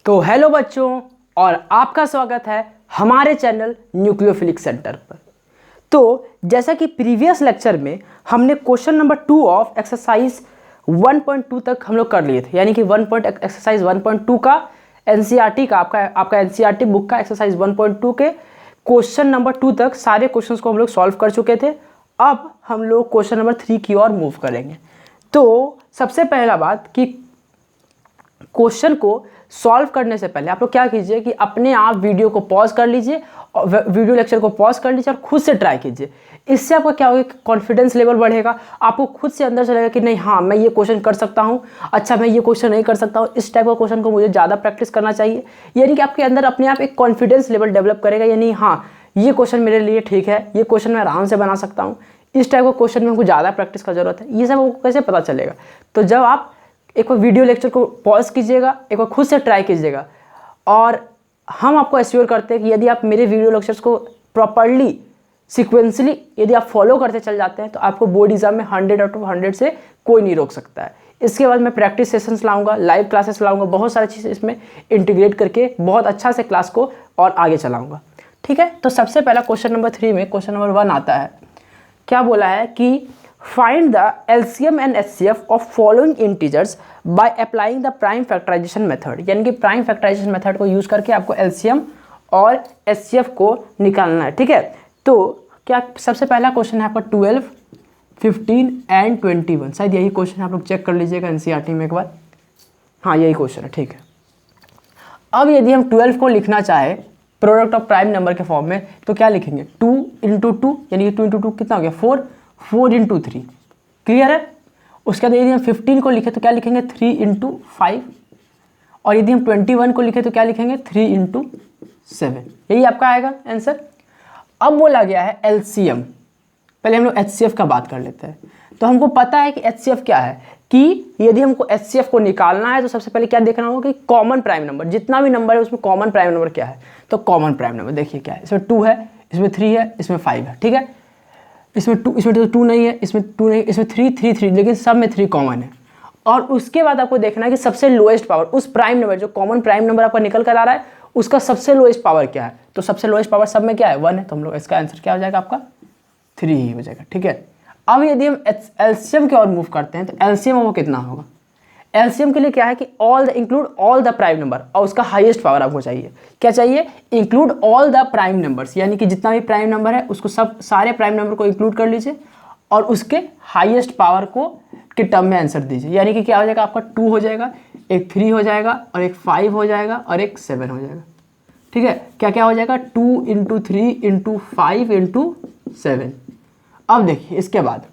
तो हेलो बच्चों, और आपका स्वागत है हमारे चैनल न्यूक्लियोफिलिक्स सेंटर पर। तो जैसा कि प्रीवियस लेक्चर में हमने क्वेश्चन नंबर 2 ऑफ एक्सरसाइज 1.2 तक हम लोग कर लिए थे, यानी कि एक्सरसाइज 1.2 का एनसीईआरटी का आपका एनसीईआरटी बुक का एक्सरसाइज 1.2 के क्वेश्चन नंबर 2 तक सारे क्वेश्चंस को हम लोग सॉल्व कर चुके थे। अब हम लोग क्वेश्चन नंबर 3 की ओर मूव करेंगे। तो सबसे पहला बात कि क्वेश्चन को सॉल्व करने से पहले आप लोग क्या कीजिए कि अपने आप वीडियो को पॉज कर लीजिए और वीडियो लेक्चर को पॉज कर लीजिए और खुद से ट्राई कीजिए। इससे आपका क्या होगा, कॉन्फिडेंस लेवल बढ़ेगा। आपको खुद से अंदर से लगेगा कि नहीं, हाँ मैं ये क्वेश्चन कर सकता हूँ, अच्छा मैं ये क्वेश्चन नहीं कर सकता हूँ, इस टाइप का क्वेश्चन को मुझे ज़्यादा प्रैक्टिस करना चाहिए। यानी कि आपके अंदर अपने आप एक कॉन्फिडेंस लेवल डेवलप करेगा, यानी हाँ ये क्वेश्चन मेरे लिए ठीक है, ये क्वेश्चन मैं आराम से बना सकता हूँ, इस टाइप का क्वेश्चन में हमको ज़्यादा प्रैक्टिस का जरूरत है। ये सब आपको कैसे पता चलेगा? तो जब आप एक बार वीडियो लेक्चर को पॉज कीजिएगा, एक बार खुद से ट्राई कीजिएगा, और हम आपको एश्योर करते हैं कि यदि आप मेरे वीडियो लेक्चर्स को प्रॉपर्ली सिक्वेंसली यदि आप फॉलो करते चल जाते हैं तो आपको बोर्ड एग्जाम में 100 आउट ऑफ 100 से कोई नहीं रोक सकता है। इसके बाद मैं प्रैक्टिस सेशंस लाऊंगा, लाइव क्लासेस लाऊंगा, बहुत सारी चीज़ें इसमें इंटीग्रेट करके बहुत अच्छा से क्लास को और आगे चलाऊंगा। ठीक है, तो सबसे पहला क्वेश्चन नंबर 3 में क्वेश्चन नंबर 1 आता है। क्या बोला है कि find the LCM and HCF of following integers by applying the prime factorisation method. यानी कि प्राइम फैक्टराइजेशन मेथड को यूज करके आपको एलसीएम और एचसीएफ को निकालना है। ठीक है, तो क्या सबसे पहला क्वेश्चन है आपका 12, 15 एंड 21। शायद यही क्वेश्चन आप लोग चेक कर लीजिएगा एनसीईआरटी में एक बार। हाँ यही क्वेश्चन है। ठीक है, अब यदि हम 12 को लिखना चाहे प्रोडक्ट ऑफ प्राइम नंबर के फॉर्म में तो क्या लिखेंगे? 2 इंटू 2, यानी कि 2 इंटू 2 कितना हो गया? 4, 4 इंटू 3। क्लियर है? उसके बाद यदि हम 15 को लिखें तो क्या लिखेंगे? 3 इंटू 5। और यदि हम 21 को लिखें तो क्या लिखेंगे? 3 इंटू 7। यही आपका आएगा आंसर। अब बोला गया है एलसीएम। पहले हम लोग एचसीएफ का बात कर लेते हैं। तो हमको पता है कि एचसीएफ क्या है, कि यदि हमको एचसीएफ को निकालना है तो सबसे पहले क्या देखना होगा कि कॉमन प्राइम नंबर, जितना भी नंबर है उसमें कॉमन प्राइम नंबर क्या है। तो कॉमन प्राइम नंबर देखिए क्या है, इसमें 2 है, इसमें 3 है, इसमें 5 है। ठीक है, इसमें 2 नहीं है, इसमें 2 नहीं, इसमें 3, लेकिन सब में 3 कॉमन है। और उसके बाद आपको देखना है कि सबसे लोएस्ट पावर उस प्राइम नंबर, जो कॉमन प्राइम नंबर आपका निकल कर आ रहा है, उसका सबसे लोएस्ट पावर क्या है। तो सबसे लोएस्ट पावर सब में क्या है? 1 है। तो हम लोग इसका आंसर क्या हो जाएगा? आपका 3 ही हो जाएगा। ठीक है, अब यदि हम एलसीएम की ओर मूव करते हैं तो एलसीएम वो कितना होगा? एलसीएम के लिए क्या है कि include all the prime number, और उसका हाईएस्ट पावर आपको चाहिए। क्या चाहिए? Include all the prime numbers, यानी कि जितना भी प्राइम नंबर है उसको सारे प्राइम नंबर को इंक्लूड कर लीजिए और उसके हाईएस्ट पावर को के टर्म में आंसर दीजिए। यानी कि क्या हो जाएगा? आपका 2 हो जाएगा, एक 3 हो जाएगा, और एक 5 हो जाएगा, और एक 7 हो जाएगा। ठीक है, क्या क्या हो जाएगा? 2 इंटू 3 इंटू 5 इंटू 7। अब देखिए इसके बाद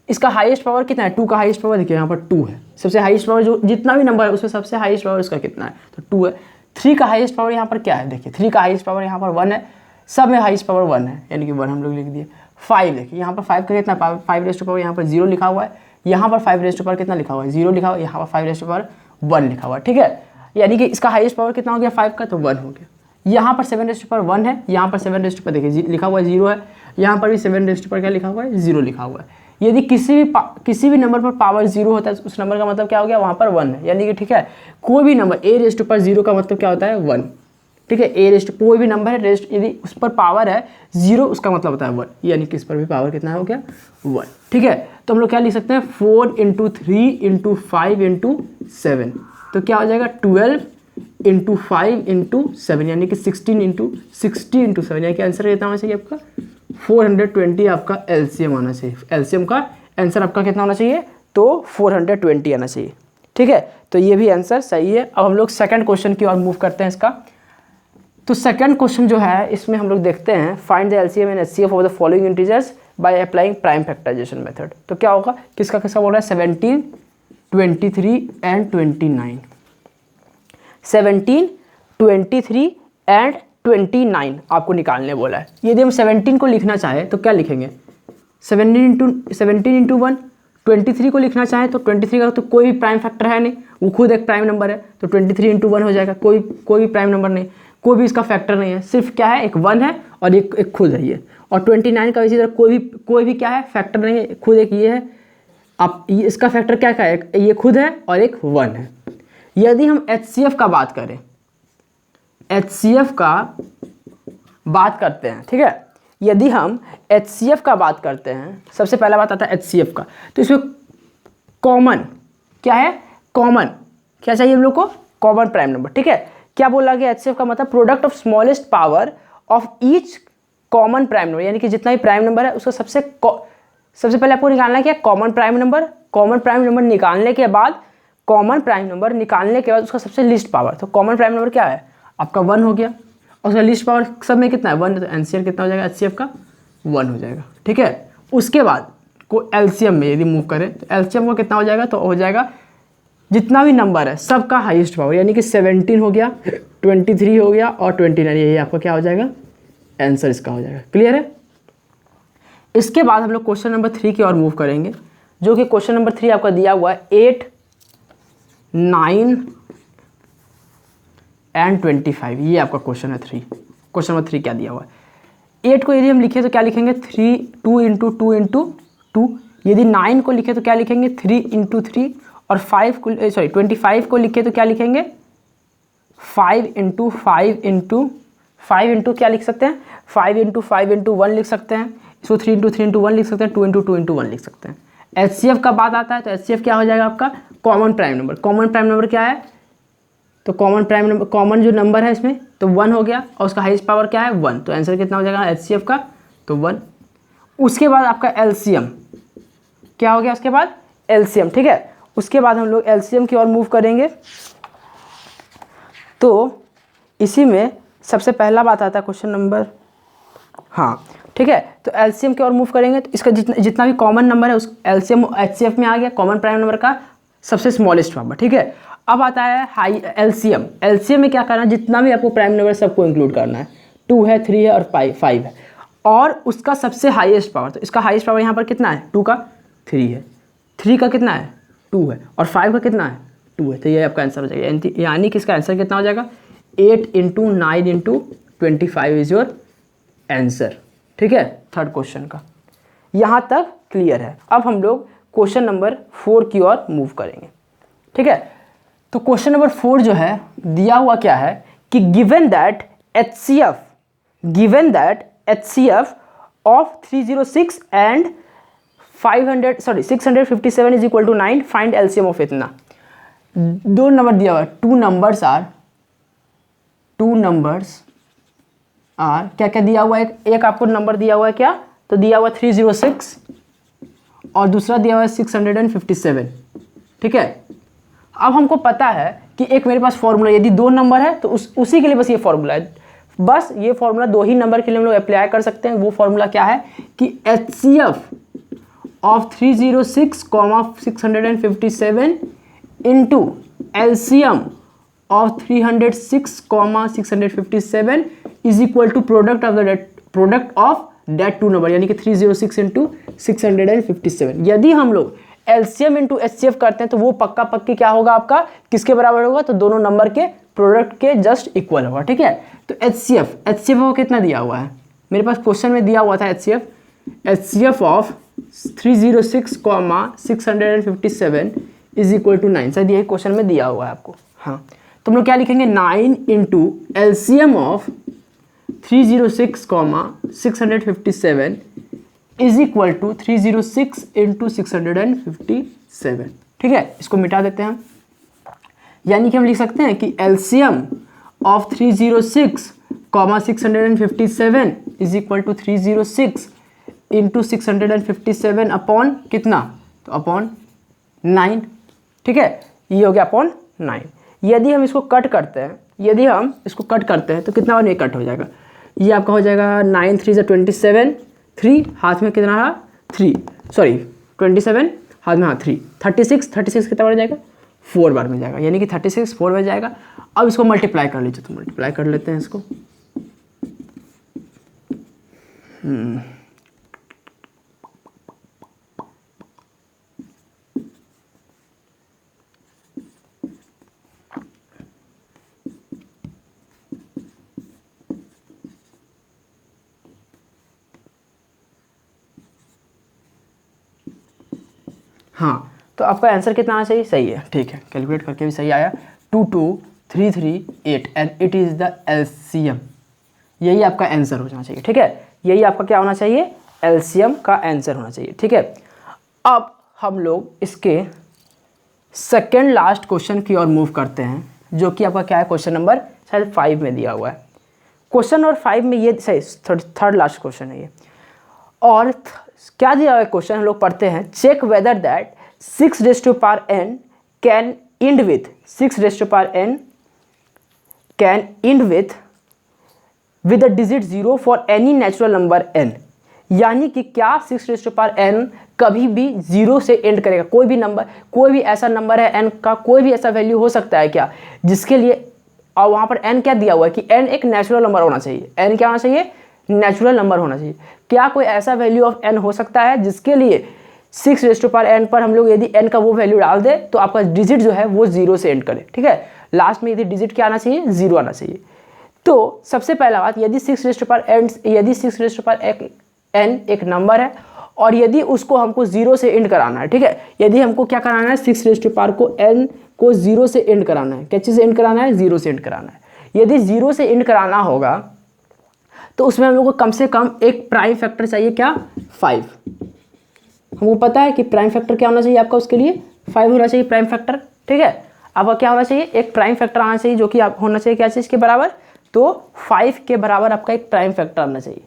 इसका हाईएस्ट पावर कितना है? 2 का हाईएस्ट पावर देखिए यहाँ पर 2 है। सबसे हाईएस्ट पावर जो जितना भी नंबर है उसमें सबसे हाईएस्ट पावर उसका कितना है? तो 2 है। 3 का हाईएस्ट पावर यहाँ पर क्या है? देखिए 3 का हाईएस्ट पावर यहाँ पर 1 है, सब में हाईएस्ट पावर 1 है, यानी कि 1 हम लोग लिख दिए। 5 देखिए यहाँ पर 5 का कितना पावर? 5 रेज़ टू पावर यहाँ पर 0 लिखा हुआ है, यहाँ पर 5 रेज़ टू पावर कितना लिखा हुआ है? 0 लिखा हुआ है, यहाँ पर 5 रेज़ टू पावर 1 लिखा हुआ है। ठीक है, यानी कि इसका हाईएस्ट पावर कितना हो गया? 5 का, तो 1 हो गया। यहाँ पर 7 रेज़ टू पावर 1 है, यहाँ पर 7 रेज़ टू पावर देखिए लिखा हुआ है 0 है, यहाँ पर भी 7 रेज़ टू पावर क्या लिखा हुआ है? 0 लिखा हुआ है। यदि किसी भी नंबर पर पावर 0 होता है उस नंबर का मतलब क्या हो गया? वहाँ पर 1 है। यानी कि ठीक है, कोई भी number a raise to power 0 का मतलब क्या होता है? 1। ठीक है, a रेज़ टू कोई भी नंबर है यदि उस पर पावर है 0 उसका मतलब होता है 1, यानी कि इस पर भी पावर कितना हो गया? 1। ठीक है, तो हम लोग क्या लिख सकते हैं? 4 इंटू 3 इंटू 5 इंटू 7। तो क्या हो जाएगा? 12 इंटू 5 इंटू 7, यानी कि 16 इंटू 7, यानी कि आंसर कितना होना चाहिए आपका? 420 आपका एलसीएम आना चाहिए। एलसीएम का आंसर आपका कितना होना चाहिए? तो 420 आना चाहिए। ठीक है, तो ये भी आंसर सही है। अब हम लोग सेकंड क्वेश्चन की ओर मूव करते हैं इसका। तो सेकंड क्वेश्चन जो है इसमें हम लोग देखते हैं find the LCM and HCF of the following integers by applying prime factorisation method. तो क्या होगा? किसका किसका बोल रहा है? 17, 23 एंड 29। 17, 23 एंड 29 आपको निकालने बोला है। यदि हम 17 को लिखना चाहें तो क्या लिखेंगे? 17 इंटू 1। 23 को लिखना चाहें तो 23 का तो कोई भी प्राइम फैक्टर है नहीं, वो खुद एक प्राइम नंबर है, तो 23 इंटू 1 हो जाएगा। कोई भी प्राइम नंबर नहीं, कोई भी इसका फैक्टर नहीं है, सिर्फ क्या है? एक 1 है और एक खुद है ये। और 29 का इसी तरह कोई भी क्या है? फैक्टर नहीं है, खुद एक ये है। अब इसका फैक्टर क्या है? ये खुद है और एक 1 है। यदि हम एचसीएफ का बात करें HCF का बात करते हैं, ठीक है, यदि हम HCF का बात करते हैं, सबसे पहला बात आता है HCF का, तो इसमें कॉमन क्या है, कॉमन क्या चाहिए हम लोग को, कॉमन प्राइम नंबर, ठीक है। क्या बोला गया, HCF का मतलब product of smallest power of each common prime number, यानी कि जितना भी प्राइम नंबर है उसका सबसे पहले आपको निकालना क्या है, common prime number. Common prime number निकालने के बाद उसका सबसे लीस्ट पावर, तो कॉमन प्राइम नंबर क्या है आपका 1 हो गया, और उसका लीस्ट पावर सब में कितना है 1, तो आंसर कितना हो जाएगा HCF का 1 हो जाएगा, ठीक है। उसके बाद को LCM में यदि मूव करें तो LCM को कितना हो जाएगा, तो हो जाएगा जितना भी नंबर है सबका हाईएस्ट पावर, यानी कि 17 हो गया, 23 हो गया और 29, यही आपका क्या हो जाएगा, आंसर इसका हो जाएगा। क्लियर है। इसके बाद हम लोग क्वेश्चन नंबर 3 की ओर मूव करेंगे, जो कि क्वेश्चन नंबर 3 आपका दिया हुआ है 8, 9 एंड 25, ये आपका क्वेश्चन है 3। क्वेश्चन नंबर 3 क्या दिया हुआ है, 8 को यदि हम लिखें तो क्या लिखेंगे 2 इंटू 2, यदि 9 को लिखे तो क्या लिखेंगे 3 इंटू 3, और 25 को लिखे तो क्या लिखेंगे 5 इंटू क्या लिख सकते हैं, 5 इंटू 1 लिख सकते हैं, इसको 3 इंटू 1 लिख सकते हैं, 2 इंटू 1 लिख सकते हैं। HCF का बात आता है तो HCF क्या हो जाएगा आपका common prime number. Common prime number क्या है, तो कॉमन जो नंबर है इसमें तो 1 हो गया, और उसका हाईएस्ट पावर क्या है 1, तो आंसर कितना हो जाएगा HCF का, तो 1। उसके बाद आपका LCM क्या हो गया, उसके बाद LCM, ठीक है। उसके बाद हम लोग LCM की ओर मूव करेंगे, तो इसी में सबसे पहला बात आता है क्वेश्चन नंबर, हाँ ठीक है, तो LCM की ओर मूव करेंगे तो इसका जितना भी कॉमन नंबर है उस LCM HCF में आ गया, कॉमन प्राइम नंबर का सबसे स्मॉलेस्ट नंबर, ठीक है। अब आता है हाई LCM में क्या करना है, जितना भी आपको प्राइम नंबर सबको इंक्लूड करना है, 2 है, 3 है और 5 है, और उसका सबसे हाईएस्ट पावर, तो इसका हाईएस्ट पावर यहाँ पर कितना है 2 का 3 है, 3 का कितना है 2 है, और 5 का कितना है 2 है, तो ये आपका आंसर हो जाएगा, यानी कि इसका आंसर कितना हो जाएगा 8 into 9 into 25 is your answer, ठीक है, थर्ड क्वेश्चन का। यहाँ तक क्लियर है। अब हम लोग क्वेश्चन नंबर 4 की ओर मूव करेंगे, ठीक है। तो क्वेश्चन नंबर 4 जो है दिया हुआ क्या है कि given that HCF of 306 and 657 is equal to 9, find LCM of इतना। दो नंबर दिया हुआ है, टू नंबर्स आर क्या क्या दिया हुआ है, एक आपको नंबर दिया हुआ है क्या, तो दिया हुआ 306 और दूसरा दिया हुआ है 657, ठीक है। अब हमको पता है कि एक मेरे पास फॉर्मूला, यदि 2 नंबर है तो उसी के लिए बस ये फॉर्मूला है, बस ये फॉर्मूला 2 ही नंबर के लिए हम लोग अप्लाई कर सकते हैं। वो फॉर्मूला क्या है कि HCF of 306, 657 into LCM of 306, 657 is equal to product of that 2 number, यानी कि 306 इंटू 657। यदि हम लोग LCM इंटू HCF करते हैं तो वो पक्का पक्की क्या होगा आपका, किसके बराबर होगा, तो दोनों नंबर के प्रोडक्ट के जस्ट इक्वल होगा, ठीक है। तो HCF को कितना दिया हुआ है, मेरे पास क्वेश्चन में दिया हुआ था HCF of 306, 657 is equal to 9, शायद यही क्वेश्चन में दिया हुआ है आपको, हाँ। तो हम लोग क्या लिखेंगे 9 into LCM of 306, 657 is equal to 306 into 657, ठीक है। इसको मिटा देते हैं हम, यानी कि हम लिख सकते हैं कि LCM of 306, 657 is equal to 306 into 657 upon कितना, तो अपॉन 9, ठीक है, ये हो गया अपॉन 9। यदि हम इसको कट करते हैं, तो कितना बार ये कट हो जाएगा, ये आपका हो जाएगा 9 3 27, 3 हाथ में कितना रहा 27 हाथ में, हाँ 36 कितना बार हो जाएगा 4 बार में जाएगा, यानी कि 36 4 बार जाएगा। अब इसको मल्टीप्लाई कर लीजिए, तो मल्टीप्लाई कर लेते हैं इसको, हाँ, तो आपका आंसर कितना आना चाहिए, सही है, ठीक है, कैलकुलेट करके भी सही आया, 2 2 338 and it is the LCM. यही आपका आंसर होना चाहिए, ठीक है। यही आपका क्या होना चाहिए, एलसीएम का आंसर होना चाहिए, ठीक है। अब हम लोग इसके सेकेंड लास्ट क्वेश्चन की ओर मूव करते हैं, जो कि आपका क्या है, क्वेश्चन नंबर शायद 5 में दिया हुआ है। क्वेश्चन नंबर 5 में ये सही थर्ड लास्ट क्वेश्चन है ये। और क्या दिया हुआ है क्वेश्चन, हम लोग पढ़ते हैं। Check whether that 6n can end with 6n can end with the digit 0 for any natural number n। यानी कि क्या 6n कभी भी 0 से एंड करेगा। कोई भी नंबर, कोई भी ऐसा नंबर है n का, कोई भी ऐसा वैल्यू हो सकता है क्या जिसके लिए, और वहाँ पर n क्या दिया हुआ है कि n एक नेचुरल नंबर होना चाहिए। n क्या होना चाहिए, नेचुरल नंबर होना चाहिए। क्या कोई ऐसा वैल्यू ऑफ n हो सकता है जिसके लिए 6n पर हम लोग यदि n का वो वैल्यू डाल दे तो आपका डिजिट जो है वो 0 से एंड करे, ठीक है। लास्ट में यदि डिजिट क्या आना चाहिए, 0 आना चाहिए। तो सबसे पहला बात, यदि 6n एक नंबर है और यदि उसको हमको 0 से एंड कराना है, ठीक है। यदि हमको क्या कराना है, 6 को n को 0 से एंड कराना है। क्या चीज़ से एंड कराना है, 0 से एंड कराना है। यदि 0 से एंड कराना होगा तो उसमें हम लोग को कम से कम एक प्राइम फैक्टर चाहिए, क्या, 5। हमको पता है कि प्राइम फैक्टर क्या होना चाहिए आपका, उसके लिए 5 होना चाहिए प्राइम फैक्टर, ठीक है। आपका क्या होना चाहिए, एक प्राइम फैक्टर आना चाहिए, जो कि आप होना चाहिए क्या चीज़ के बराबर, तो 5 के बराबर आपका एक प्राइम फैक्टर आना चाहिए।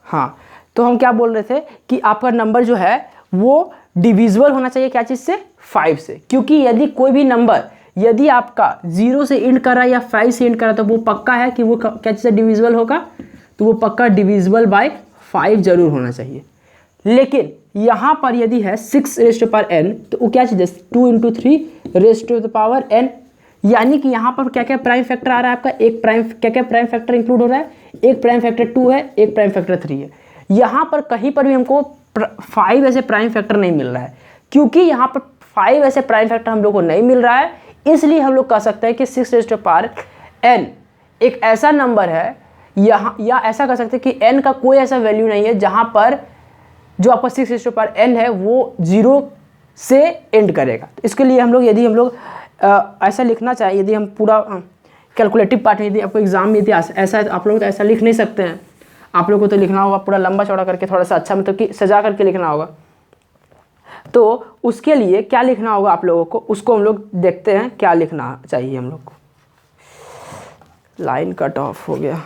हाँ, तो हम क्या बोल रहे थे कि आपका नंबर जो है वो डिविजिबल होना चाहिए क्या चीज़ से, 5 से। क्योंकि यदि कोई भी नंबर यदि आपका 0 से एंड कर रहा है या 5 से एंड कर रहा है तो वो पक्का है कि वो क्या चीज़ से डिविजिबल होगा, तो वो पक्का डिविजिबल बाय 5 जरूर होना चाहिए। लेकिन यहाँ पर यदि है 6n तो वो क्या चीज़ है, 2 × 3n। यानी कि यहाँ पर क्या क्या प्राइम फैक्टर आ रहा है आपका, एक प्राइम, क्या क्या प्राइम फैक्टर इंक्लूड हो रहा है, एक प्राइम फैक्टर 2 है, एक प्राइम फैक्टर 3 है। यहाँ पर कहीं पर भी हमको 5 ऐसे प्राइम फैक्टर नहीं मिल रहा है। क्योंकि यहाँ पर 5 ऐसे प्राइम फैक्टर हम लोग को नहीं मिल रहा है, इसलिए हम लोग कह सकते हैं कि 6n एक ऐसा नंबर है यहाँ, या ऐसा कह सकते हैं कि n का कोई ऐसा वैल्यू नहीं है जहाँ पर जो आपका 6n है वो 0 से एंड करेगा। तो इसके लिए हम लोग, यदि हम लोग ऐसा लिखना चाहें, यदि हम पूरा कैलकुलेटिव पार्ट में यदि आपको एग्जाम में यदि ऐसा है तो आप लोग तो ऐसा लिख नहीं सकते हैं। आप लोगों को तो लिखना होगा पूरा लंबा चौड़ा करके, थोड़ा सा अच्छा मतलब कि सजा करके लिखना होगा। तो उसके लिए क्या लिखना होगा आप लोगों को, उसको हम लोग देखते हैं क्या लिखना चाहिए हम लोग को। लाइन कट ऑफ हो गया।